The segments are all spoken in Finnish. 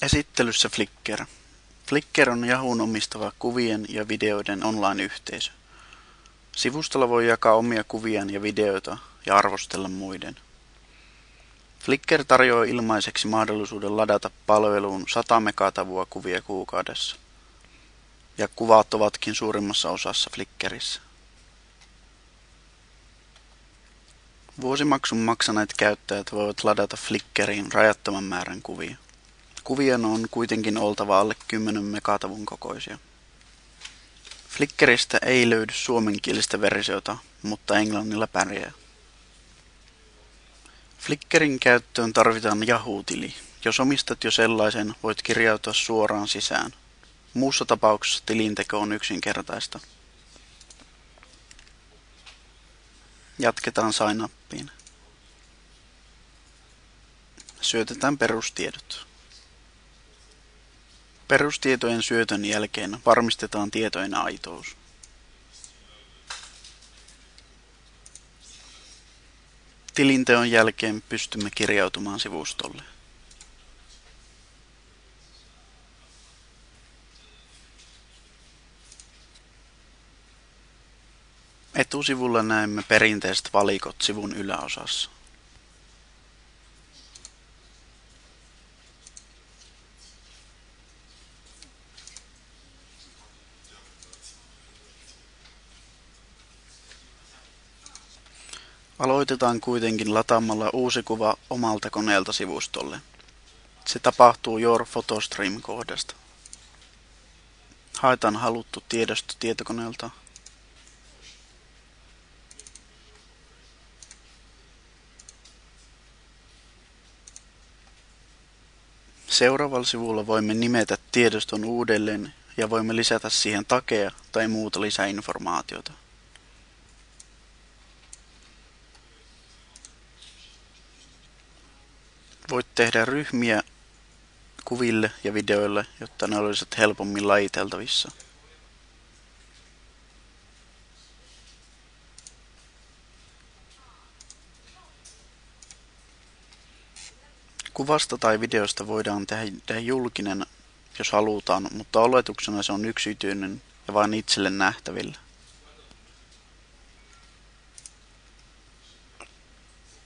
Esittelyssä Flickr. Flickr on Yahoon omistava kuvien ja videoiden online-yhteisö. Sivustolla voi jakaa omia kuviaan ja videoita ja arvostella muiden. Flickr tarjoaa ilmaiseksi mahdollisuuden ladata palveluun 100 megatavua kuvia kuukaudessa. Ja kuvat ovatkin suurimmassa osassa Flickrissä. Vuosimaksun maksaneet käyttäjät voivat ladata Flickriin rajattoman määrän kuvia. Kuvien on kuitenkin oltava alle 10 megatavun kokoisia. Flickristä ei löydy suomenkielistä versiota, mutta englannilla pärjää. Flickrin käyttöön tarvitaan Yahoo-tili. Jos omistat jo sellaisen, voit kirjautua suoraan sisään. Muussa tapauksessa tilinteko on yksinkertaista. Jatketaan sign upiin. Syötetään perustiedot. Perustietojen syötön jälkeen varmistetaan tietojen aitous. Tilinteon jälkeen pystymme kirjautumaan sivustolle. Etusivulla näemme perinteiset valikot sivun yläosassa. Aloitetaan kuitenkin lataamalla uusi kuva omalta koneelta sivustolle. Se tapahtuu Your PhotoStream-kohdasta. Haetaan haluttu tiedosto tietokoneelta. Seuraavalla sivulla voimme nimetä tiedoston uudelleen ja voimme lisätä siihen takeja tai muuta lisäinformaatiota. Voit tehdä ryhmiä kuville ja videoille, jotta ne olisivat helpommin lajiteltavissa. Kuvasta tai videosta voidaan tehdä julkinen, jos halutaan, mutta oletuksena se on yksityinen ja vain itselle nähtävillä.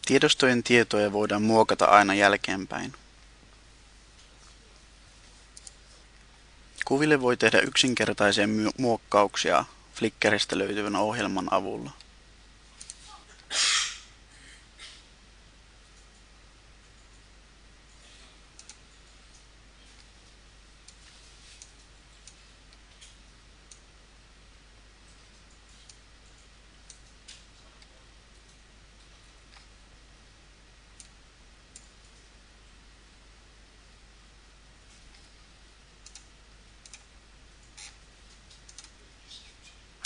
Tiedostojen tietoja voidaan muokata aina jälkeenpäin. Kuville voi tehdä yksinkertaisia muokkauksia Flickristä löytyvän ohjelman avulla.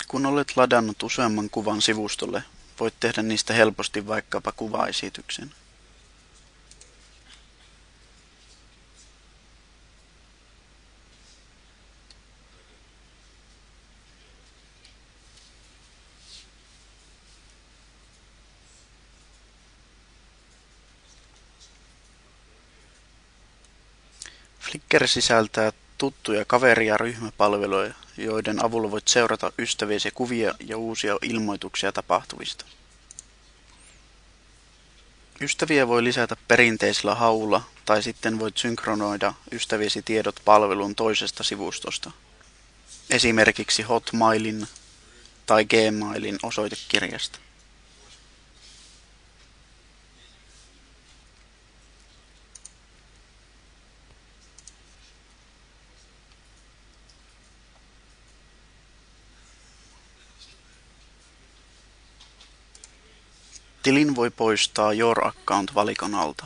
Kun olet ladannut useamman kuvan sivustolle, voit tehdä niistä helposti vaikkapa kuvaesityksen. Flickr sisältää tuttuja kaveri- ja ryhmäpalveluja, joiden avulla voit seurata ystäviesi kuvia ja uusia ilmoituksia tapahtuvista. Ystäviä voi lisätä perinteisellä haulla tai sitten voit synkronoida ystäviesi tiedot palvelun toisesta sivustosta, esimerkiksi Hotmailin tai Gmailin osoitekirjasta. Tilin voi poistaa Your Account-valikon alta.